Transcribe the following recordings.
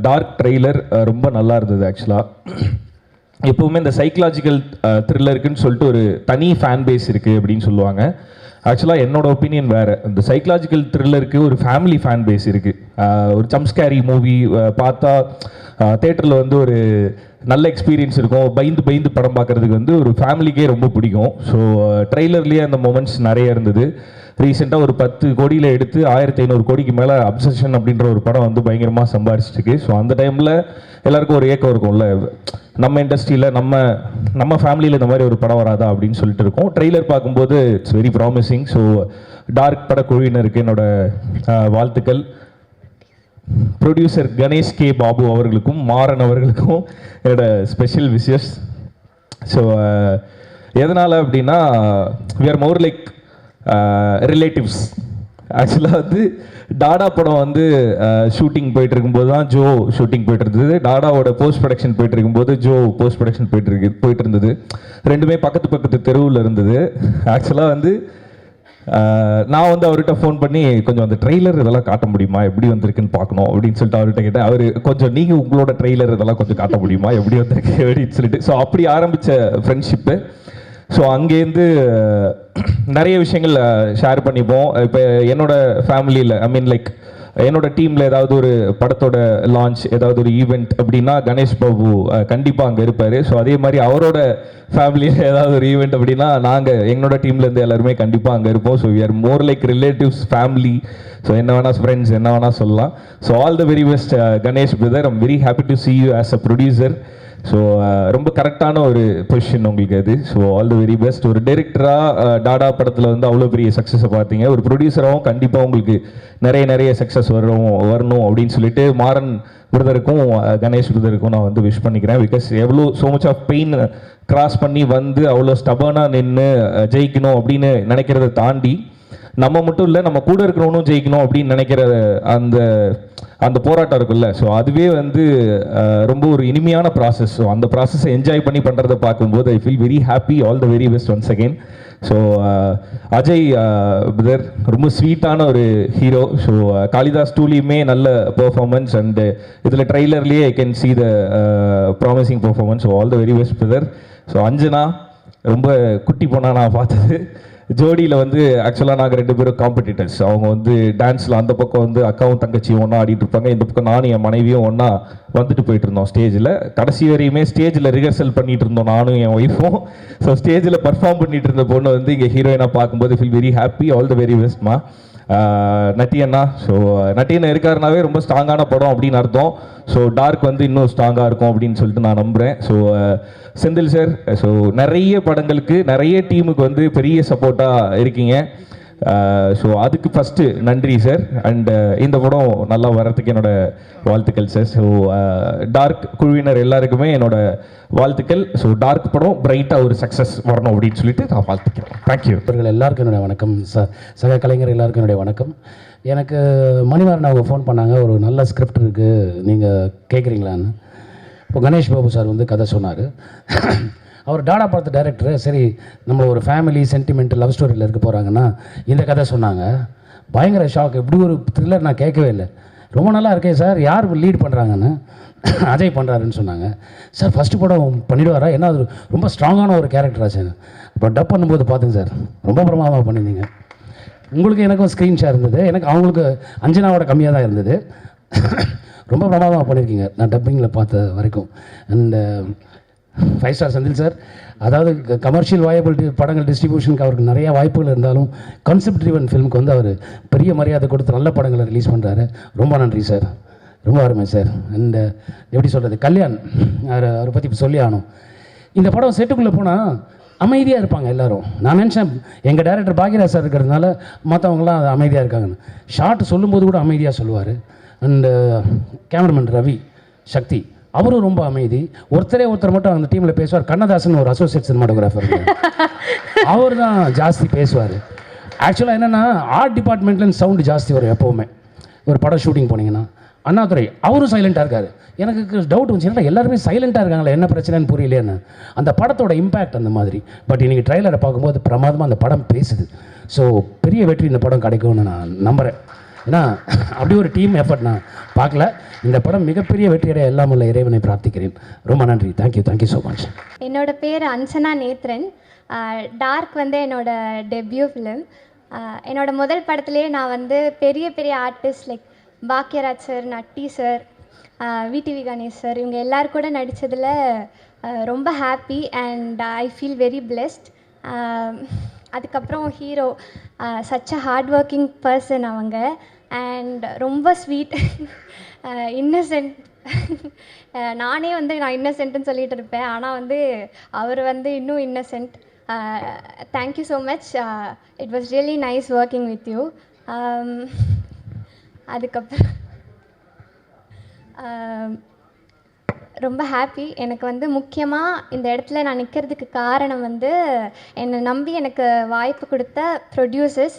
Dark trailer ரொம்ப நல்லா இருந்தது ஆக்சுவலாக. எப்போவுமே இந்த சைக்கலாஜிக்கல் த்ரில்லருக்குன்னு சொல்லிட்டு ஒரு தனி ஃபேன் பேஸ் இருக்குது அப்படின்னு சொல்லுவாங்க. ஆக்சுவலாக என்னோட ஒப்பீனியன் வேறு. இந்த சைக்கலாஜிக்கல் த்ரில்லருக்கு ஒரு ஃபேமிலி ஃபேன் பேஸ் இருக்குது. ஒரு ஜம்ப்ஸ்கேரி மூவி பார்த்தா தேட்டரில் வந்து ஒரு நல்ல எக்ஸ்பீரியன்ஸ் இருக்கும். பயந்து படம் பார்க்குறதுக்கு வந்து ஒரு ஃபேமிலிக்கே ரொம்ப பிடிக்கும். ஸோ ட்ரெய்லர்லேயே அந்த மொமெண்ட்ஸ் நிறைய இருந்தது. ரீசெண்டாக ஒரு 10 கோடியில் எடுத்து 1500 கோடிக்கு மேலே அப்சஷன் அப்படின்ற ஒரு படம் வந்து பயங்கரமாக சம்பாரிச்சிருக்கு. ஸோ அந்த டைமில் எல்லாருக்கும் ஒரு ஏக்கம் இருக்கும்ல, நம்ம இண்டஸ்ட்ரியில் நம்ம ஃபேமிலியில் இந்த மாதிரி ஒரு படம் வராதா அப்படின்னு சொல்லிட்டு இருக்கோம். ட்ரெய்லர் பார்க்கும்போது it's very promising. So Dark பட குழுவினருக்கு என்னோட வாழ்த்துக்கள். ப்ரொடியூசர் கணேஷ் கே பாபு அவர்களுக்கும் மாறன் அவர்களுக்கும் என்னோட ஸ்பெஷல் விஷஸ். ஸோ எதனால் அப்படின்னா we are more like relatives. ஆக்சுவலாக வந்து டாடா படம் வந்து ஷூட்டிங் போயிட்டு இருக்கும்போது தான் ஜோ ஷூட்டிங் போயிட்டு இருந்தது. டாடாவோட போஸ்ட் ப்ரொடக்ஷன் போயிட்டு இருக்கும்போது ஜோ போஸ்ட் ப்ரொடக்ஷன் போயிட்டு இருந்தது. ரெண்டுமே பக்கத்து தெருவில் இருந்தது. ஆக்சுவலாக வந்து நான் வந்து அவர்கிட்ட ஃபோன் பண்ணி கொஞ்சம் அந்த ட்ரெய்லர் இதெல்லாம் காட்ட முடியுமா, எப்படி வந்திருக்குன்னு பார்க்கணும் அப்படின்னு சொல்லிட்டு அவர்கிட்ட கேட்டேன். அவர் கொஞ்சம் நீங்கள் உங்களோட ட்ரெய்லர் இதெல்லாம் கொஞ்சம் காட்ட முடியுமா, எப்படி வந்திருக்கு அப்படின்னு சொல்லிட்டு. ஸோ அப்படி ஆரம்பித்த ஃப்ரெண்ட்ஷிப்பு. ஸோ அங்கேருந்து நிறைய விஷயங்கள் ஷேர் பண்ணிப்போம். இப்போ என்னோட ஃபேமிலியில் லைக் என்னோட டீமில் ஏதாவது ஒரு படத்தோட லான்ச், ஏதாவது ஒரு ஈவெண்ட் அப்படின்னா கணேஷ் பாபு கண்டிப்பாக அங்கே இருப்பார். ஸோ அதே மாதிரி அவரோட ஃபேமிலியில் ஏதாவது ஒரு ஈவெண்ட் அப்படின்னா எங்களோட டீம்லேருந்து எல்லாருமே கண்டிப்பாக அங்கே இருப்போம். So we are more like relatives, family. So என்ன வேணால் ஃப்ரெண்ட்ஸ் என்ன வேணால் சொல்லலாம். So all the very best Ganesh brother. I'm very happy to see you as a producer. So ரொம்ப கரெக்டான ஒரு பொசிஷன் உங்களுக்கு அது. So all the very best. ஒரு டைரக்டராக டாடா படத்தில் வந்து அவ்வளோ பெரிய சக்ஸஸை பார்த்தீங்க. ஒரு ப்ரொடியூசராகவும் கண்டிப்பாக உங்களுக்கு நிறைய சக்ஸஸ் வரணும் அப்படின்னு சொல்லிட்டு மாறன் பிரதருக்கும் கணேஷ் பிரதருக்கும் நான் வந்து விஷ் பண்ணிக்கிறேன். பிகாஸ் எவ்வளோ so much of pain cross பண்ணி வந்து அவ்வளோ ஸ்டபனாக நின்று ஜெயிக்கணும் அப்படின்னு நினைக்கிறத தாண்டி நம்ம மட்டும் இல்லை, நம்ம கூட இருக்கிறவனும் ஜெயிக்கணும் அப்படின்னு நினைக்கிற அந்த போராட்டம் இருக்குல்ல. ஸோ அதுவே வந்து ரொம்ப ஒரு இனிமையான ப்ராசஸ். ஸோ அந்த ப்ராசஸை என்ஜாய் பண்ணி பண்ணுறதை பார்க்கும்போது ஐ feel very happy. All the very best once again. So Ajay brother ரொம்ப ஸ்வீட்டான ஒரு ஹீரோ. ஸோ காளிதாஸ் டூலையுமே நல்ல பெர்ஃபார்மன்ஸ் அண்டு இதில் ட்ரெய்லர்லேயே I can see the promising performance. So all the very best brother. So Anjana ரொம்ப குட்டி பொண்ணா நான் பார்த்தது. ஜோடியில் வந்து ஆக்சுவலாக நாங்கள் 2 பேரும் காம்படிட்டர்ஸ். அவங்க வந்து டான்ஸில் அந்த பக்கம் வந்து அக்காவும் தங்கச்சியும் ஒன்றா ஆடிட்டு இருப்பாங்க, இந்த பக்கம் நானும் என் மனைவியும் ஒன்றா வந்துட்டு போயிட்டு இருந்தோம் ஸ்டேஜில். கடைசி வரையுமே ஸ்டேஜில் ரிஹர்சல் பண்ணிட்டு இருந்தோம் நானும் என் ஒய்ஃபும். ஸோ ஸ்டேஜில் பர்ஃபார்ம் பண்ணிட்டு இருந்த பொண்ணு வந்து இங்கே ஹீரோயினாக பார்க்கும்போது feel very happy. All the very பெஸ்ட்மா நட்டியண்ணா. ஸோ நட்டியண்ணா இருக்காருனாவே ரொம்ப ஸ்ட்ராங்கான படம் அப்படின்னு அர்த்தம். ஸோ டார்க் வந்து இன்னும் ஸ்ட்ராங்காக இருக்கும் அப்படின்னு சொல்லிட்டு நான் நம்புகிறேன். ஸோ செந்தில் சார், ஸோ நிறைய படங்களுக்கு நிறைய டீமுக்கு வந்து பெரிய சப்போர்ட்டாக இருக்கீங்க. ஸோ அதுக்கு ஃபஸ்ட்டு நன்றி சார். அண்ட் இந்த படம் நல்லா வர்றதுக்கு என்னோட வாழ்த்துக்கள் சார். ஸோ டார்க் குழுவினர் எல்லாருக்குமே என்னோட வாழ்த்துக்கள். ஸோ டார்க் படம் பிரைட்டாக ஒரு சக்ஸஸ் வரணும் அப்படின்னு சொல்லிட்டு நான் வாழ்த்துக்கிறேன். தேங்க்யூ. இவர்கள் எல்லாருக்கும் என்னுடைய வணக்கம். சக கலைஞர் எல்லாருக்கும் என்னுடைய வணக்கம். எனக்கு மணிவாரன் அவங்க ஃபோன் பண்ணாங்க, ஒரு நல்ல ஸ்கிரிப்ட் இருக்குது நீங்கள் கேட்குறீங்களான்னு. இப்போ கணேஷ் பாபு சார் வந்து கதை சொன்னார். அவர் டாடா படத்து டைரக்டரு. சரி, நம்ம ஒரு ஃபேமிலி சென்டிமெண்ட் லவ் ஸ்டோரியில் இருக்க போகிறாங்கன்னா இந்த கதை சொன்னாங்க. பயங்கர ஷாக். இப்படி ஒரு த்ரில்லர் நான் கேட்கவே இல்லை. ரொம்ப நல்லா இருக்கே சார், யார் லீட் பண்ணுறாங்கன்னு. அஜய் பண்ணுறாருன்னு சொன்னாங்க. சார் ஃபஸ்ட்டு படம் பண்ணிவிடுவாரா, ஏன்னா அது ரொம்ப ஸ்ட்ராங்கான ஒரு கேரக்டரா சார். இப்போ டப் பண்ணும்போது பார்த்துங்க சார், ரொம்ப பிரமாதமாக பண்ணியிருந்தீங்க. உங்களுக்கு எனக்கும் ஸ்க்ரீன் ஷேர் இருந்தது, எனக்கு அவங்களுக்கு அஞ்சனாவோட கம்மியாக தான் இருந்தது. ரொம்ப பிரமாதமாக பண்ணியிருக்கீங்க நான் டப்பிங்கில் பார்த்த வரைக்கும். அண்டு 5 ஸ்டார் செந்தில் சார், அதாவது கமர்ஷியல் வாயபிள் படங்கள் டிஸ்ட்ரிபியூஷனுக்கு அவருக்கு நிறையா வாய்ப்புகள் இருந்தாலும் கான்செப்ட் ட்ரிவன் ஃபிலிமுக்கு வந்து அவர் பெரிய மரியாதை கொடுத்து நல்ல படங்களை ரிலீஸ் பண்ணுறாரு. ரொம்ப நன்றி சார், ரொம்ப அருமை சார். அண்டு எப்படி சொல்கிறது, கல்யாண் அவரை பற்றி இப்போ சொல்லி ஆகணும். இந்த படம் செட்டுக்குள்ளே போனால் அமைதியாக இருப்பாங்க எல்லோரும். நான் நினச்சேன் எங்கள் டைரக்டர் பாக்யராஜ் சார் இருக்கிறதுனால மற்றவங்களாம் அமைதியாக இருக்காங்கன்னு. ஷார்ட் சொல்லும்போது கூட அமைதியாக சொல்லுவார். அண்டு கேமராமேன் ரவி சக்தி, அவரும் ரொம்ப அமைதி. ஒருத்தர் மட்டும் அந்த டீமில் பேசுவார். கண்ணதாசன் ஒரு அசோசியேட் சினிமாட்டோகிராஃபர், அவர் தான் ஜாஸ்தி பேசுவார். ஆக்சுவலாக என்னென்னா ஆர்ட் டிபார்ட்மெண்ட்லேருந்து சவுண்டு ஜாஸ்தி வரும் எப்போவுமே. ஒரு படம் ஷூட்டிங் போனீங்கன்னா அண்ணாதுரை அவரும் சைலண்ட்டாக இருக்கார். எனக்கு டவுட் வந்துச்சுன்னா எல்லாருமே சைலண்ட்டாக இருக்காங்களா, என்ன பிரச்சனைன்னு புரியலையேன்னு. அந்த படத்தோட இம்பேக்ட் அந்த மாதிரி. பட் இன்றைக்கி ட்ரைலரை பார்க்கும்போது பிரமாதமாக அந்த படம் பேசுது. ஸோ பெரிய வெற்றி இந்த படம் கிடைக்கும்னு நான் நம்புகிறேன். ஏன்னா அப்படி ஒரு டீம் எஃபர்ட் நான் பார்க்கல. இந்த படம் மிகப்பெரிய வெற்றியடைய எல்லாம் உள்ள இறைவனை பிரார்த்திக்கிறேன். ரொம்ப நன்றி. Thank you so much. என்னோட பேர் அஞ்சனா நேத்ரன். டார்க் வந்து என்னோட டெபியூ ஃபிலிம். என்னோட முதல் படத்துலேயே நான் வந்து பெரிய பெரிய artist like Bhagyaraj sir, Natty sir, VTV Ganesh sir, இவங்க எல்லோரும் கூட நடித்ததில் ரொம்ப happy and I feel very blessed. அதுக்கப்புறம் hero such a hard working person அவங்க, அண்ட் ரொம்ப ஸ்வீட், இன்னசென்ட். நானே வந்து நான் இன்னசென்ட்னு சொல்லிட்டு இருப்பேன், ஆனால் வந்து அவர் வந்து இன்னும் Innocent. Thank you so much. It was really nice working with you. அதுக்கப்புறம் ரொம்ப ஹாப்பி. எனக்கு வந்து முக்கியமாக இந்த இடத்துல நான் நிற்கிறதுக்கு காரணம் வந்து என்னை நம்பி எனக்கு வாய்ப்பு கொடுத்த producers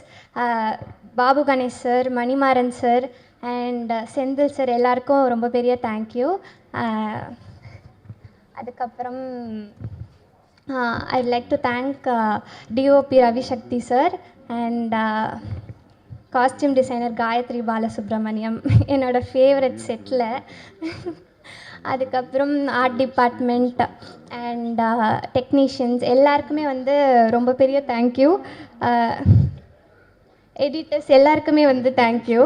Babu Ganesh sir, Manimaran sir and Senthil sir, எல்லாருக்கும் ரொம்ப பெரிய தேங்க்யூ. அதுக்கப்புறம் I'd like to thank DOP Ravishakthi sir and costume designer Gayathri Balasubramaniam, என்னோடய ஃபேவரட் செட்டில். அதுக்கப்புறம் ஆர்ட் டிபார்ட்மெண்ட் அண்ட் டெக்னீஷியன்ஸ் எல்லாருக்குமே வந்து ரொம்ப பெரிய தேங்க்யூ. எடிட்டர்ஸ் எல்லாருக்குமே வந்து தேங்க்யூ.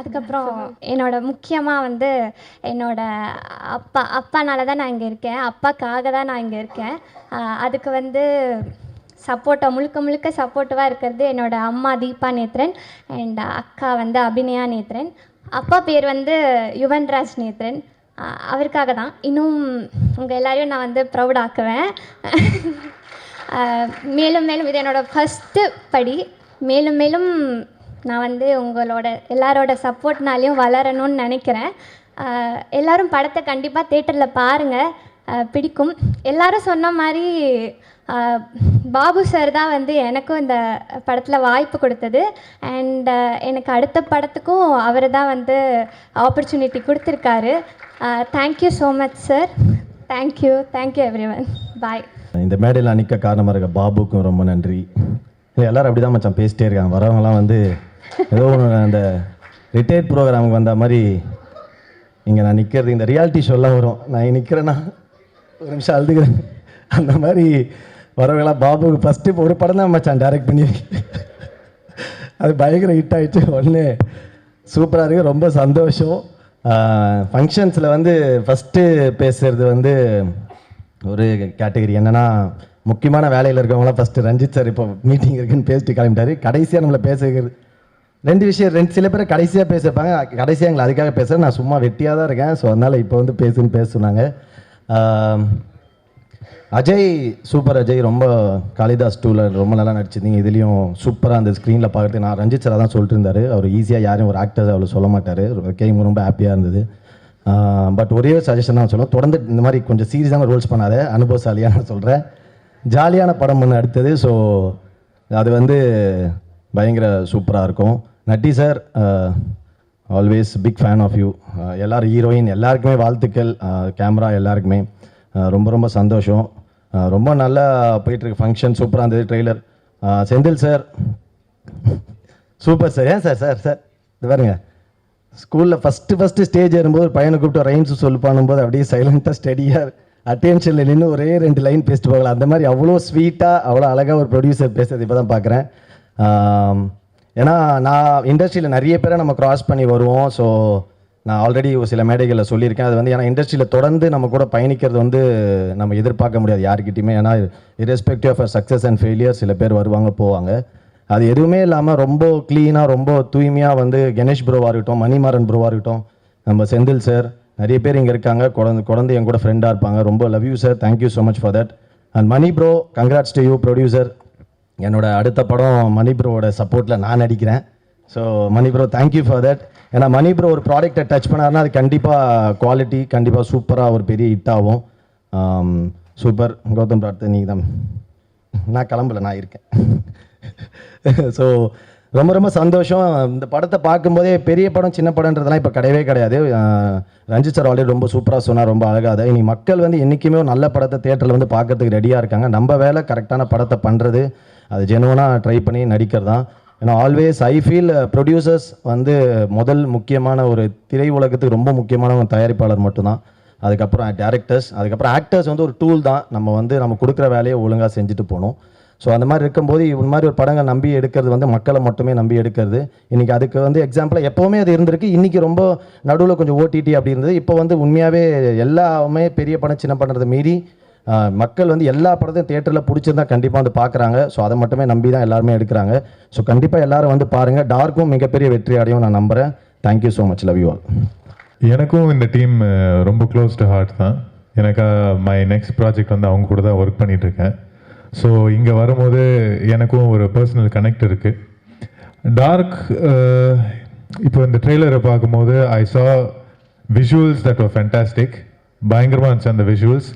அதுக்கப்புறம் முக்கியமாக வந்து அப்பானால தான் நான் இங்கே இருக்கேன், அப்பாக்காக தான் நான் இங்கே இருக்கேன். அதுக்கு வந்து முழுக்க சப்போர்ட்டிவாக இருக்கிறது என்னோடய அம்மா தீபா நேத்ரன் அண்ட் அக்கா வந்து அபிநயா நேத்ரன். அப்பா பேர் வந்து யுவன்ராஜ் நேத்ரன், அவருக்காக தான். இன்னும் உங்கள் எல்லாரையும் நான் வந்து ப்ரௌட் ஆக்குவேன். மேலும் இது என்னோடய ஃபஸ்ட்டு படி. மேலும் நான் வந்து உங்களோட எல்லாரோட சப்போர்ட்னாலையும் வளரணும்னு நினைக்கிறேன். எல்லோரும் படத்தை கண்டிப்பாக தேட்டரில் பாருங்கள், பிடிக்கும். எல்லோரும் சொன்ன மாதிரி பாபு சார் தான் வந்து எனக்கும் இந்த படத்தில் வாய்ப்பு கொடுத்தது அண்ட் எனக்கு அடுத்த படத்துக்கும் அவர் தான் வந்து ஆப்பர்ச்சுனிட்டி கொடுத்துருக்காரு. Thank you so much sir. Thank you everyone. Bye. இந்த மேடையில் நிற்க காரணமாக இருக்க பாபுக்கும் ரொம்ப நன்றி. எல்லோரும் அப்படி தான் மச்சான் பேசிட்டே இருக்காங்க. வரவங்களாம் வந்து ஏதோ அந்த ரிட்டையர்ட் ப்ரோக்ராமுக்கு வந்த மாதிரி இங்கே நான் நிற்கிறது, இந்த ரியாலிட்டி ஷோலாம் வரும், நான் நிற்கிறேன்னா ஒரு நிமிஷம் அழுதுக்கிறேன், அந்த மாதிரி வரவங்களாம். பாபுக்கு ஃபஸ்ட்டு ஒரு படம் தான் மச்சான் டைரக்ட் பண்ணி, அது பயங்கர ஹிட் ஆகிடுச்சு. ஒன்று சூப்பராக இருக்குது, ரொம்ப சந்தோஷம். ஃபங்க்ஷன்ஸில் வந்து ஃபஸ்ட்டு பேசுகிறது வந்து ஒரு கேட்டகரி என்னென்னா, முக்கியமான வேலையில் இருக்கவங்களாம் ஃபஸ்ட்டு ரஞ்சித் சார் இப்போ மீட்டிங் இருக்குன்னு பேசிட்டு கிளம்பிட்டாரு. கடைசியாக நம்மளை பேச வைக்கிறது ரெண்டு விஷயம், சில பேர் கடைசியாக பேச வைப்பாங்க, கடைசியாக எங்களை அதுக்காக பேசுகிறேன். நான் சும்மா வெட்டியாக தான் இருக்கேன். ஸோ அதனால் இப்போ வந்து பேச சொன்னாங்க. அஜய் சூப்பர். அஜய் ரொம்ப காளிதாஸ் 2ல் ரொம்ப நல்லா நடிச்சிருந்தீங்க. இதுலேயும் சூப்பராக அந்த ஸ்க்ரீனில் பார்க்குறது. நான் ரஞ்சித் சார் தான் சொல்லிட்டு இருந்தார், அவர் ஈஸியாக யாரையும் ஒரு ஆக்டர்ஸ் அவ்வளோ சொல்ல மாட்டார். கேம் ரொம்ப ஹாப்பியாக இருந்தது. பட் ஒரே ஒரு சஜஷன் தான் சொல்லுவேன், தொடர்ந்து இந்த மாதிரி கொஞ்சம் சீரியஸான ரோல்ஸ் பண்ணாத, அனுபவசாலியாக நான் சொல்கிறேன். ஜாலியான படம் ஒன்று அடுத்தது. ஸோ அது வந்து பயங்கர சூப்பராக இருக்கும். Natty sir, always big fan of you. எல்லோரும் ஹீரோயின் எல்லாருக்குமே வாழ்த்துக்கள், கேமரா எல்லாருக்குமே ரொம்ப சந்தோஷம். ரொம்ப நல்லா போயிட்டுருக்கு ஃபங்க்ஷன், சூப்பராக இருந்தது. Trailer Senthil sir super sir. ஏன் சார் இது பாருங்க, ஸ்கூலில் ஃபஸ்ட்டு ஸ்டேஜ் ஏறும்போது ஒரு பையனை கூப்பிட்டு ரைம்ஸ் சொல்லு பண்ணும்போது அப்படியே சைலண்ட்டாக ஸ்டடியாக அட்டென்ஷனில் நின்று ஒரே 2 லைன் பேசிட்டு போகலாம். அந்த மாதிரி அவ்வளோ ஸ்வீட்டாக அவ்வளோ அழகாக ஒரு ப்ரொடியூசர் பேசுறது இப்போ தான் பார்க்குறேன். ஏன்னா நான் இண்டஸ்ட்ரியில் நிறைய பேரை நம்ம க்ராஸ் பண்ணி வருவோம். ஸோ நான் ஆல்ரெடி ஒரு சில மேடைகளில் சொல்லியிருக்கேன். அது வந்து ஏன்னா இண்டஸ்ட்ரியில் தொடர்ந்து நம்ம கூட பயணிக்கிறது வந்து நம்ம எதிர்பார்க்க முடியாது யார்கிட்டையுமே. ஏன்னா irrespective of success and failure சில பேர் வருவாங்க போவாங்க. அது எதுவுமே இல்லாமல் ரொம்ப க்ளீனாக ரொம்ப தூய்மையாக வந்து கணேஷ் ப்ரோவாக இருக்கட்டும், மணிமாறன் ப்ரோவாக இருக்கட்டும், நம்ம செந்தில் சார், நிறைய பேர் இங்கே இருக்காங்க, குழந்தை என் கூட ஃப்ரெண்டாக இருப்பாங்க. ரொம்ப love you sir, thank you so much for that. And Mani bro, congrats to you producer. என்னோட அடுத்த படம் மணி ப்ரோவோட சப்போர்ட்டில் நான் நடிக்கிறேன். So Mani bro thank you for that. ஏன்னா மணி ப்ரோ ஒரு ப்ராடக்டை டச் பண்ணாருன்னா அது கண்டிப்பாக குவாலிட்டி கண்டிப்பாக சூப்பராக ஒரு பெரிய ஹிட் ஆகும். சூப்பர். கௌதம் பிரார்த்தனை நீங்கள் தான். நான் கிளம்பல, நான் இருக்கேன். ஸோ ரொம்ப சந்தோஷம். இந்த படத்தை பார்க்கும்போதே பெரிய படம் சின்ன படம்ன்றதெல்லாம் இப்போ கிடையவே கிடையாது. ரஞ்சித் சார் ஆல்ரெடி ரொம்ப சூப்பராக சொன்னார், ரொம்ப அழகாக. இனி மக்கள் வந்து என்றைக்குமே ஒரு நல்ல படத்தை தேட்டரில் வந்து பார்க்கறதுக்கு ரெடியாக இருக்காங்க. நம்ம வேலை கரெக்டான படத்தை பண்ணுறது. அது ஜெனுவனாக ட்ரை பண்ணி நடிக்கிறது தான். ஏன்னா ஆல்வேஸ் ஐ ஃபீல் ப்ரொடியூசர்ஸ் வந்து முதல் முக்கியமான ஒரு திரை உலகத்துக்கு ரொம்ப முக்கியமான ஒரு தயாரிப்பாளர் மட்டும்தான். அதுக்கப்புறம் டேரக்டர்ஸ், அதுக்கப்புறம் ஆக்டர்ஸ் வந்து ஒரு டூல் தான். நம்ம கொடுக்குற வேலையை ஒழுங்காக செஞ்சுட்டு போகணும். ஸோ அந்த மாதிரி இருக்கும்போது இந்த மாதிரி ஒரு படங்கள் நம்பி எடுக்கிறது வந்து மக்களை மட்டுமே நம்பி எடுக்கிறது. இன்றைக்கி அதுக்கு வந்து எக்ஸாம்பிளாக எப்போவுமே அது இருந்திருக்கு. இன்றைக்கி ரொம்ப நடுவில் கொஞ்சம் ஓடிடி அப்படி இருந்தது. இப்போ வந்து உண்மையாகவே எல்லாமே பெரிய படம் சின்ன படத்தை மீறி மக்கள் வந்து எல்லா படத்தையும் தியேட்டரில் பிடிச்சிருந்தா கண்டிப்பாக வந்து பார்க்குறாங்க. ஸோ அதை மட்டுமே நம்பி தான் எல்லாருமே எடுக்கிறாங்க. ஸோ கண்டிப்பாக எல்லாரும் வந்து பாருங்கள். டார்க்கும் மிகப்பெரிய வெற்றி அடையும் நான் நம்புகிறேன். Thank you so much. Love you all. எனக்கும் இந்த டீம் ரொம்ப க்ளோஸ் டு ஹார்ட் தான். எனக்கு மை நெக்ஸ்ட் ப்ராஜெக்ட் வந்து அவங்க கூட தான் ஒர்க் பண்ணிகிட்ருக்கேன். ஸோ இங்கே வரும்போது எனக்கும் ஒரு பர்சனல் கனெக்ட் இருக்குது. டார்க் இப்போ இந்த ட்ரெய்லரை பார்க்கும்போது ஐ சா விஷுவல்ஸ் தட் வர் ஃபேண்டாஸ்டிக். பயங்கரமாக இருந்துச்சு அந்த visuals.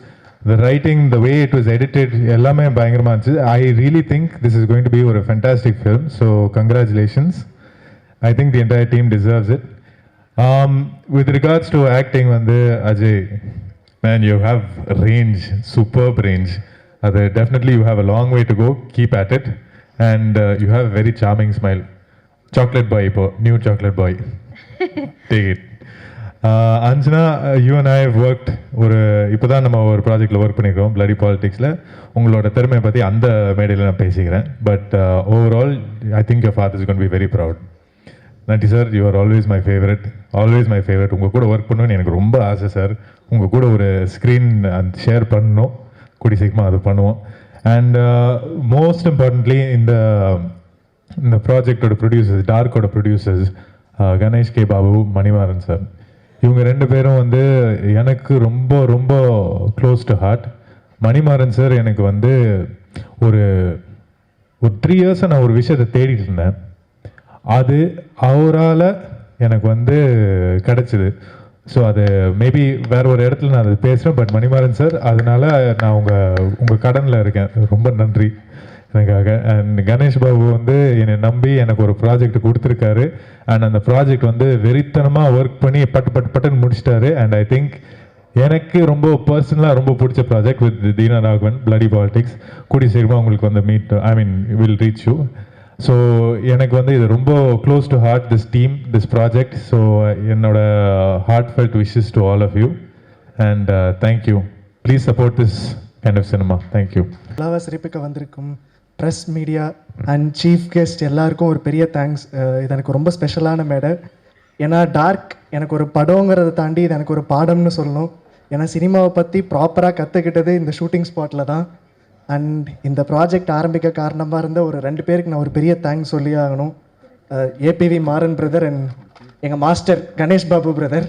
The writing, the way it was edited எல்லாமே பயங்கரமாக இருந்துச்சு. I really think this is going to be ஒரு fantastic film. So congratulations. I think the entire team deserves it. With regards to acting, வந்து Ajay, man, you have range, superb range. Definitely you have a long way to go. Keep at it, and you have a very charming smile. Chocolate boy, new chocolate boy. Take it. Anjana, you and I have worked. இப்போதான் நம்ம ஒரு ப்ராஜெக்டில் work பண்ணிக்கிறோம், bloody பாலிடிக்ஸில். உங்களோட திறமையை பற்றி அந்த மேடையில் நான் பேசிக்கிறேன். But overall I think your father is going to be very proud. நன்றி sir, you are always my favourite, always my favourite. உங்கள் கூட ஒர்க் பண்ணணும்னு எனக்கு ரொம்ப ஆசை சார். உங்கள் கூட ஒரு ஸ்க்ரீன் ஷேர் பண்ணணும், கூடி சீக்கிரமாக அது பண்ணுவோம். அண்ட் மோஸ்ட் இம்பார்ட்டன்ட்லி இந்த ப்ராஜெக்டோட ப்ரொடியூசர்ஸ், டார்க்கோட producers Ganesh K Babu, Manimaran sir, இவங்க ரெண்டு பேரும் வந்து எனக்கு ரொம்ப ரொம்ப close to heart. Manimaran sir எனக்கு வந்து ஒரு 3 இயர்ஸாக நான் ஒரு விஷயத்தை தேடிட்டு இருந்தேன். அது அவரால் எனக்கு வந்து கிடச்சிது. ஸோ அது மேபி வேறு ஒரு இடத்துல நான் அது பேசுகிறேன். பட் மணிமாறன் சார், அதனால நான் உங்கள் கடனில் இருக்கேன். ரொம்ப நன்றி எனக்காக. அண்ட் கணேஷ் பாபு வந்து என்னை நம்பி எனக்கு ஒரு ப்ராஜெக்ட் கொடுத்துருக்காரு. அண்ட் அந்த ப்ராஜெக்ட் வந்து வெறித்தனமாக ஒர்க் பண்ணி பட்டுன்னு முடிச்சிட்டாரு. அண்ட் ஐ திங்க் எனக்கு ரொம்ப பர்சனலாக ரொம்ப பிடிச்ச project with Deena Raghavan, bloody politics. கூடிய சீக்கிரமாக உங்களுக்கு வந்து வில் ரீச் யூ. ஸோ எனக்கு வந்து இது ரொம்ப close to heart, this team, this project. So என்னோட heartfelt wishes to all of you. And thank you. Please support this kind of cinema. Thank you. எல்லாவா சிரிப்புக்கு வந்திருக்கும் press, media and chief guest எல்லாருக்கும் ஒரு பெரிய தேங்க்ஸ். இது எனக்கு ரொம்ப ஸ்பெஷலான மேடை. ஏன்னா டார்க் எனக்கு ஒரு படங்கிறத தாண்டி இது எனக்கு ஒரு பாடம்னு சொல்லணும். ஏன்னா சினிமாவை பற்றி ப்ராப்பராக கற்றுக்கிட்டது இந்த ஷூட்டிங் ஸ்பாட்டில் தான். அண்ட் இந்த ப்ராஜெக்ட் ஆரம்பிக்க காரணமாக இருந்த ஒரு 2 பேருக்கு நான் ஒரு பெரிய தேங்க்ஸ் சொல்லி ஆகணும். ஏபிவி மாறன் பிரதர் அண்ட் எங்கள் மாஸ்டர் கணேஷ் பாபு பிரதர்.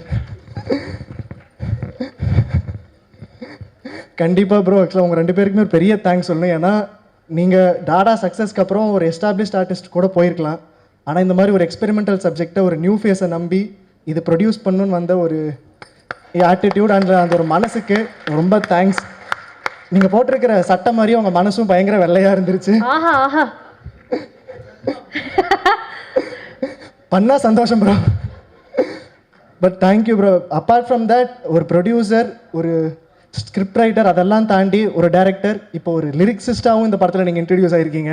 கண்டிப்பாக ப்ரோ, ஆக்சுவலாக உங்கள் 2 பேருக்குமே ஒரு பெரிய தேங்க்ஸ் சொல்லணும். ஏன்னா நீங்கள் டாடா சக்ஸஸ்க்கு அப்புறம் ஒரு எஸ்டாப்ளிஷ்ட் ஆர்டிஸ்ட் கூட போயிருக்கலாம். ஆனால் இந்த மாதிரி ஒரு எக்ஸ்பெரிமெண்டல் சப்ஜெக்டை ஒரு நியூ ஃபேஸை நம்பி இது ப்ரொடியூஸ் பண்ணணுன்னு வந்த ஒரு ஆட்டிடியூட் அண்ட் அந்த ஒரு மனசுக்கு ரொம்ப தேங்க்ஸ். நீங்கள் போட்டிருக்கிற சட்டை மாதிரியும் உங்கள் மனசும் பயங்கர வெள்ளையாக இருந்துருச்சு. பண்ணா சந்தோஷம் bro. But thank you bro. Apart from that, ஒரு ப்ரொடியூசர், ஒரு ஸ்கிரிப்ட் ரைட்டர், அதெல்லாம் தாண்டி ஒரு டைரக்டர், இப்போ ஒரு லிரிக்ஸிஸ்டாகவும் இந்த படத்தில் நீங்கள் இன்ட்ரடியூஸ் ஆகிருக்கீங்க.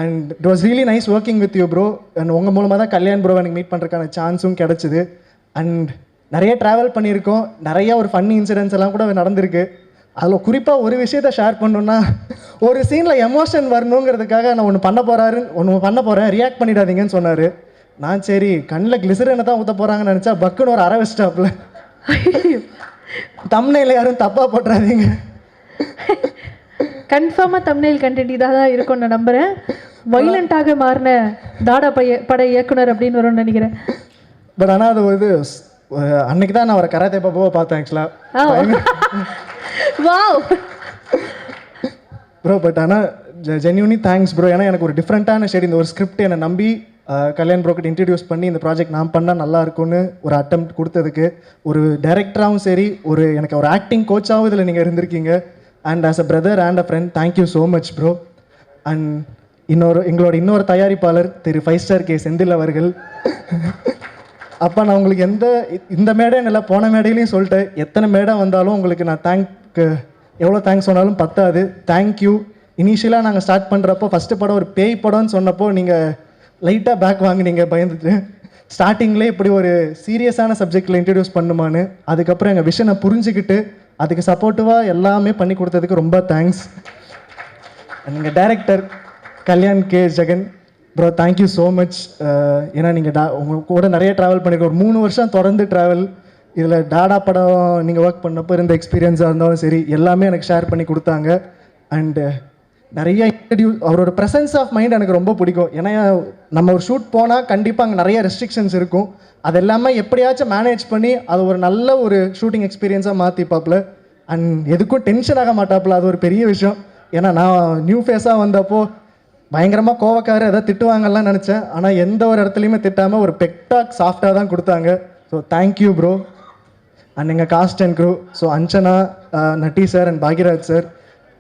And it was really nice working with you bro. And உங்கள் மூலமாக தான் கல்யாண் ப்ரோ எனக்கு மீட் பண்ணுறதுக்கான சான்ஸும் கிடச்சிது. அண்ட் நிறைய ட்ராவல் பண்ணியிருக்கோம், நிறைய ஒரு ஃபன்னி இன்சிடென்ட்ஸ் எல்லாம் கூட நடந்திருக்கு. அதில் குறிப்பாக ஒரு விஷயத்த ஷேர் பண்ணணுன்னா, ஒரு சீனில் எமோஷன் வரணுங்கிறதுக்காக நான் ஒன்று பண்ண போகிறேன், ரியாக்ட் பண்ணிடாதீங்கன்னு சொன்னார். நான் சரி கண்ணில் கிளிசரனை தான் ஊற்ற போகிறாங்கன்னு நினச்சா பக்குன்னு ஒரு அரை வச்சிட்டாப்புல. தம்ப்நெயில யாரும் தப்பாக போட்டுறாதீங்க. கன்ஃபார்மாக தம்ப்நெயில் கண்டென்ட் இதாக தான் இருக்கும் நான் நம்புகிறேன். வைலண்ட்டாக மாறின தாடா பட இயக்குனர் அப்படின்னு வரும்னு நினைக்கிறேன். பட் ஆனால் அது ஒரு அன்னைக்கு தான் நான் ஒரு கராத்தே பாபாவை பார்த்தேன் ஆக்சுவலாக. Wow bro. பட் ஆனால் ஜென்யூனி தேங்க்ஸ் ப்ரோ. ஏன்னா எனக்கு ஒரு டிஃப்ரெண்ட்டான ஷேட் இந்த ஒரு ஸ்கிரிப்ட் என்னை நம்பி கல்யாண் ப்ரோக்கிட்ட இன்ட்ரடியூஸ் பண்ணி இந்த ப்ராஜெக்ட் நான் பண்ணால் நல்லா இருக்கும்னு ஒரு அட்டெம்ப்ட் கொடுத்ததுக்கு, ஒரு டைரக்டராகவும் சரி, எனக்கு ஒரு ஆக்டிங் கோச்சாகவும் இதில் நீங்கள் இருந்திருக்கீங்க. And as a brother and a friend, thank you so much bro. And எங்களோட இன்னொரு தயாரிப்பாளர் திரு 5 ஸ்டார் கே செந்தில் அவர்கள். அப்போ நான் உங்களுக்கு இந்த மேடைன்னு இல்லை, போன மேடையிலையும் சொல்லிட்டேன், எத்தனை மேடை வந்தாலும் உங்களுக்கு நான் எவ்வளோ தேங்க்ஸ் சொன்னாலும் பத்தாது. தேங்க்யூ. இனிஷியலாக நாங்கள் ஸ்டார்ட் பண்ணுறப்போ ஃபஸ்ட்டு படம் ஒரு பேய் படம்னு சொன்னப்போ நீங்கள் லைட்டாக பேக் வாங்குனீங்க பயந்துட்டு. ஸ்டார்டிங்லேயே இப்படி ஒரு சீரியஸான சப்ஜெக்டில் இன்ட்ரடியூஸ் பண்ணுமான்னு. அதுக்கப்புறம் எங்கள் விஷனை புரிஞ்சுக்கிட்டு அதுக்கு சப்போர்ட்டிவாக எல்லாமே பண்ணி கொடுத்ததுக்கு ரொம்ப தேங்க்ஸ். நீங்கள் director Kalyan K Jagan bro, thank you so much. ஏன்னா நீங்கள் உங்கள் கூட நிறைய ட்ராவல் பண்ணியிருக்கோம், ஒரு 3 வருஷம் தொடர்ந்து ட்ராவல். இதில் டாடா படம் நீங்கள் ஒர்க் பண்ணப்போ இருந்த எக்ஸ்பீரியன்ஸாக இருந்தாலும் சரி, எல்லாமே எனக்கு ஷேர் பண்ணி கொடுத்தாங்க. அண்டு நிறைய அவரோட ப்ரெசன்ஸ் ஆஃப் மைண்ட் எனக்கு ரொம்ப பிடிக்கும். ஏன்னா நம்ம ஒரு ஷூட் போனால் கண்டிப்பாக அங்கே நிறைய ரெஸ்ட்ரிக்ஷன்ஸ் இருக்கும். அது எல்லாமே எப்படியாச்சும் மேனேஜ் பண்ணி அது ஒரு நல்ல ஒரு ஷூட்டிங் எக்ஸ்பீரியன்ஸாக மாற்றிப்பாப்புல. அண்ட் எதுக்கும் டென்ஷன் ஆக மாட்டாப்புல, அது ஒரு பெரிய விஷயம். ஏன்னா நான் நியூ ஃபேஸாக வந்தப்போ பயங்கரமாக கோவக்காரர் எதாவது திட்டுவாங்கலாம் நினச்சேன். ஆனால் எந்த ஒரு இடத்துலையுமே திட்டாமல் ஒரு பெக்டாக் சாஃப்டாக தான் கொடுத்தாங்க. So thank you bro. அண்ட் எங்கள் cast and crew, so Anjana, Natty sir and Bhagyaraj sir.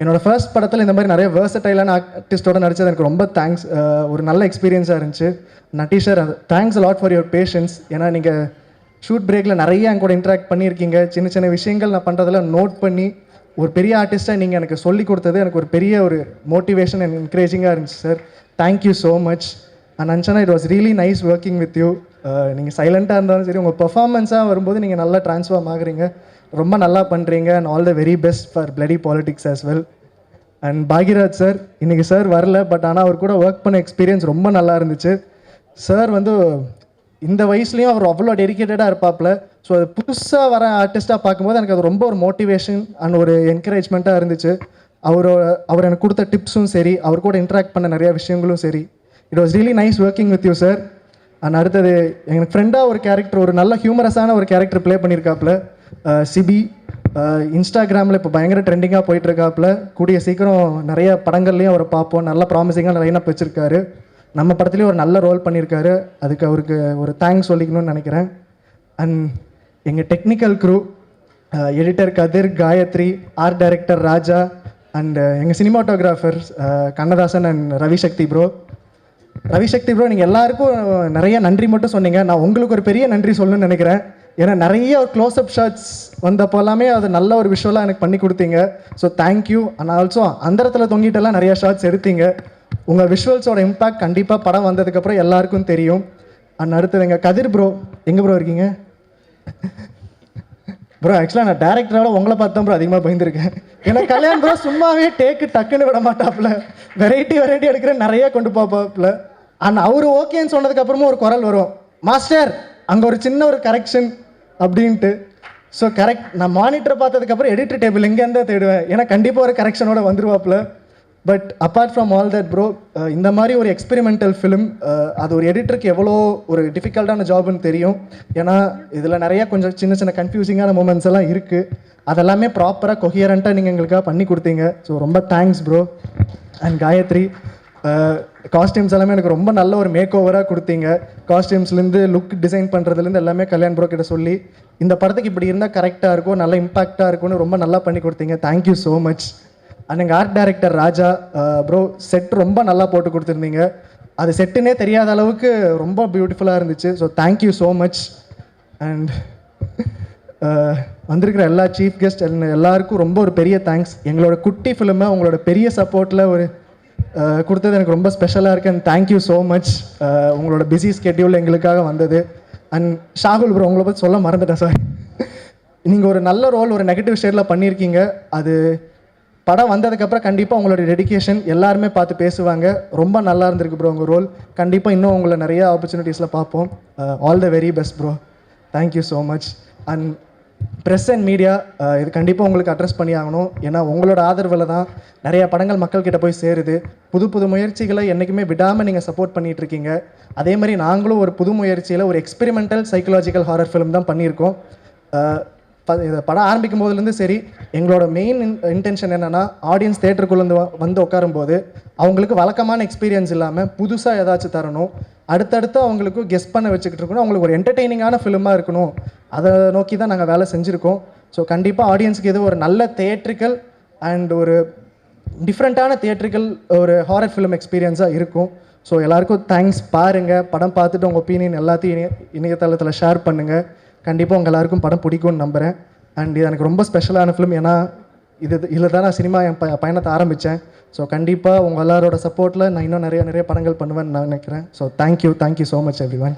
என்னோடய ஃபர்ஸ்ட் படத்தில் இந்த மாதிரி நிறைய வேர்சடைலான ஆர்டிஸ்டோட நடித்தது எனக்கு ரொம்ப தேங்க்ஸ். ஒரு நல்ல எக்ஸ்பீரியன்ஸாக இருந்துச்சு. Natty sir, thanks lot for your patience. ஏன்னா நீங்கள் ஷூட் பிரேக்கில் நிறைய என் கூட இன்ட்ராக்ட் பண்ணியிருக்கீங்க. சின்ன சின்ன விஷயங்கள் நான் பண்ணுறதில் நோட் பண்ணி ஒரு பெரிய ஆர்டிஸ்ட்டாக நீங்கள் எனக்கு சொல்லி கொடுத்தது எனக்கு ஒரு பெரிய ஒரு மோட்டிவேஷன் அண்ட் என்கரேஜிங்காக இருந்துச்சு sir. Thank you so much. And Anjana, it was really nice working with you. நீங்கள் சைலண்ட்டாக இருந்தாலும் சரி, உங்கள் பெர்ஃபார்மன்ஸாக வரும்போது நீங்கள் நல்லா ட்ரான்ஸ்ஃபார்ம் ஆகுறீங்க, ரொம்ப நல்லா பண்ணுறீங்க. And all the very best for bloody politics as well. And Bhagyaraj sir, இன்றைக்கி சார் வரல, பட் ஆனால் அவர் கூட ஒர்க் பண்ண எக்ஸ்பீரியன்ஸ் ரொம்ப நல்லா இருந்துச்சு. சார் வந்து இந்த வயசுலேயும் அவர் அவ்வளோ டெடிக்கேட்டடாக இருப்பாப்புல. ஸோ அது புதுசாக வர ஆர்டிஸ்ட்டாக பார்க்கும்போது எனக்கு அது ரொம்ப ஒரு மோட்டிவேஷன் அண்ட் ஒரு என்கரேஜ்மெண்ட்டாக இருந்துச்சு. அவர் எனக்கு கொடுத்த டிப்ஸும் சரி, அவர் கூட இன்ட்ராக்ட் பண்ண நிறைய விஷயங்களும் சரி, it was really nice working with you sir. And அடுத்தது எனக்கு ஃப்ரெண்டாக ஒரு கேரக்டர், ஒரு நல்ல ஹியூமரஸான ஒரு கேரக்டர் ப்ளே பண்ணியிருக்காப்புல, சிபி. இன்ஸ்டாகிராமில் இப்போ பயங்கர ட்ரெண்டிங்காக போயிட்டுருக்காப்புல. கூடிய சீக்கிரம் நிறைய படங்கள்லேயும் அவரை பார்ப்போம். நல்ல ப்ராமிசிங்காக லைனப் வச்சுருக்காரு. நம்ம படத்துலேயும் ஒரு நல்ல ரோல் பண்ணியிருக்காரு. அதுக்கு அவருக்கு ஒரு தேங்க்ஸ் சொல்லிக்கணும்னு நினைக்கிறேன். அண்ட் எங்கள் technical crew, editor Kathir, Gayathri, art director Raja, and எங்கள் cinematographer Kannadasan and Ravishakthi bro. Ravishakthi bro, நீங்கள் எல்லாருக்கும் நிறைய நன்றி மட்டும் சொன்னீங்க. நான் உங்களுக்கு ஒரு பெரிய நன்றி சொல்லணும்னு நினைக்கிறேன். ஏன்னா நிறைய ஒரு க்ளோஸ்அப் ஷாட்ஸ் வந்தப்போ எல்லாமே அது நல்ல ஒரு விஷுவலாக எனக்கு பண்ணி கொடுத்தீங்க. So thank you. அண்ட் ஆல்சோ அந்த இடத்துல தொங்கிட்டெல்லாம் நிறைய ஷாட்ஸ் எடுத்தீங்க. உங்கள் விஷுவல்ஸோட இம்பாக்ட் கண்டிப்பாக படம் வந்ததுக்கப்புறம் எல்லாருக்கும் தெரியும். அண்ட் அடுத்தது எங்கள் கதிர் ப்ரோ, எங்கே ப்ரோ இருக்கீங்க ப்ரோ? ஆக்சுவலாக நான் டேரக்டரோட உங்களை பார்த்து தான் ப்ரோ அதிகமாக பயந்துருக்கேன். ஏன்னா கல்யாண் ப்ரோ சும்மாவே டக்குன்னு விட மாட்டாப்புல, வெரைட்டி எடுக்கிற நிறைய கொண்டு போப்பாப்புல. அண்ட் அவர் ஓகேன்னு சொன்னதுக்கப்புறமும் ஒரு குரல் வரும், மாஸ்டர் அங்கே ஒரு சின்ன ஒரு கரெக்ஷன் அப்படின்ட்டு. ஸோ கரெக்ட், நான் மானிட்டரை பார்த்ததுக்கப்புறம் எடிட்டர் டேபிள் எங்கேருந்தா தேடுவேன், ஏன்னா கண்டிப்பாக ஒரு கரெக்ஷனோட வந்துருவாப்புல. But apart from all that bro, இந்த மாதிரி ஒரு எக்ஸ்பெரிமெண்டல் ஃபிலிம் அது ஒரு எடிட்டருக்கு எவ்வளோ ஒரு டிஃபிகல்ட்டான ஜாப்னு தெரியும். ஏன்னா இதில் நிறைய கொஞ்சம் சின்ன சின்ன கன்ஃபியூசிங்கான மூமெண்ட்ஸ் எல்லாம் இருக்குது. அதெல்லாமே ப்ராப்பராக கொஹியரண்ட்டாக நீங்கள் எங்களுக்காக பண்ணி கொடுத்தீங்க. ஸோ ரொம்ப thanks bro. And Gayathri, costumes எல்லாமே எனக்கு ரொம்ப நல்ல ஒரு மேக் ஓவராக கொடுத்தீங்க. காஸ்டியூம்ஸ்லேருந்து லுக் டிசைன் பண்ணுறதுலேருந்து எல்லாமே கல்யாண் ப்ரோ கிட்ட சொல்லி இந்த படத்துக்கு இப்படி இருந்தால் கரெக்டாக இருக்கும், நல்ல இம்பாக்டாக இருக்கும்னு ரொம்ப நல்லா பண்ணி கொடுத்தீங்க. Thank you so much. அண்ட் எங்கள் ஆர்ட் டைரக்டர் ராஜா ப்ரோ, செட் ரொம்ப நல்லா போட்டு கொடுத்துருந்தீங்க. அது செட்டுனே தெரியாத அளவுக்கு ரொம்ப பியூட்டிஃபுல்லாக இருந்துச்சு. So thank you so much. And வந்திருக்கிற எல்லா சீஃப் கெஸ்ட் எல்லாருக்கும் ரொம்ப ஒரு பெரிய தேங்க்ஸ். எங்களோட குட்டி ஃபிலிமை உங்களோட பெரிய சப்போர்ட்டில் ஒரு கொடுத்தது எனக்கு ரொம்ப ஸ்பெஷலாக இருக்குது. And thank you so much. உங்களோட பிஸி ஸ்கெட்யூல் எங்களுக்காக வந்தது. அண்ட் ஷாகுல் ப்ரோ, உங்களை பற்றி சொல்ல மறந்துட்டேன் சார். நீங்கள் ஒரு நல்ல ரோல் ஒரு நெகட்டிவ் ஷேடில் பண்ணியிருக்கீங்க. அது படம் வந்ததுக்கப்புறம் கண்டிப்பாக உங்களோட டெடிக்கேஷன் எல்லாருமே பார்த்து பேசுவாங்க. ரொம்ப நல்லா இருந்திருக்கு ப்ரோ உங்கள் ரோல். கண்டிப்பாக இன்னும் உங்களை நிறைய ஆப்பர்ச்சுனிட்டிஸில் பார்ப்போம். All the very best bro. Thank you so much. And press and media, இது கண்டிப்பாக உங்களுக்கு அட்ரஸ் பண்ணி ஆகணும். ஏன்னா உங்களோட ஆதரவில் தான் நிறைய படங்கள் மக்கள்கிட்ட போய் சேருது. புது முயற்சிகளை என்றைக்குமே விடாமல் நீங்கள் சப்போர்ட் பண்ணிகிட்ருக்கீங்க. அதே மாதிரி நாங்களும் ஒரு புது முயற்சியில் ஒரு எக்ஸ்பெரிமெண்டல் சைக்கலாஜிக்கல் ஹாரர் ஃபிலிம் தான் பண்ணியிருக்கோம். இதை படம் ஆரம்பிக்கும் போதுலேருந்து சரி, எங்களோட மெயின் இன்டென்ஷன் என்னென்னா, ஆடியன்ஸ் தேட்டருக்குள்ளே வந்து உட்காரும்போது அவங்களுக்கு வழக்கமான எக்ஸ்பீரியன்ஸ் இல்லாமல் புதுசாக ஏதாச்சும் தரணும், அடுத்தடுத்து அவங்களுக்கு கெஸ் பண்ண வச்சுக்கிட்டு இருக்கணும், அவங்களுக்கு ஒரு என்டர்டெய்னிங்கான ஃபிலிமாக இருக்கணும். அதை நோக்கி தான் நாங்கள் வேலை செஞ்சுருக்கோம். ஸோ கண்டிப்பாக ஆடியன்ஸுக்கு இது ஒரு நல்ல தியேட்ரிக்கல் அண்ட் ஒரு டிஃப்ரெண்ட்டான தியேட்ரிக்கல் ஒரு ஹாரர் ஃபிலிம் எக்ஸ்பீரியன்ஸாக இருக்கும். ஸோ எல்லாருக்கும் தேங்க்ஸ். பாருங்கள், படம் பார்த்துட்டு உங்கள் ஒப்பீனியன் எல்லாத்தையும் இணையதளத்தில் ஷேர் பண்ணுங்கள். கண்டிப்பாக உங்கள் எல்லாருக்கும் படம் பிடிக்கும்னு நம்புகிறேன். அண்ட் இது எனக்கு ரொம்ப ஸ்பெஷலான ஃபிலிம். ஏன்னா இதில் தான் நான் சினிமா என் பயணத்தை ஆரம்பித்தேன். ஸோ கண்டிப்பாக உங்கள் எல்லாரோட சப்போர்ட்டில் நான் இன்னும் நிறைய படங்கள் பண்ணுவேன்னு நான் நினைக்கிறேன். So thank you so much every one.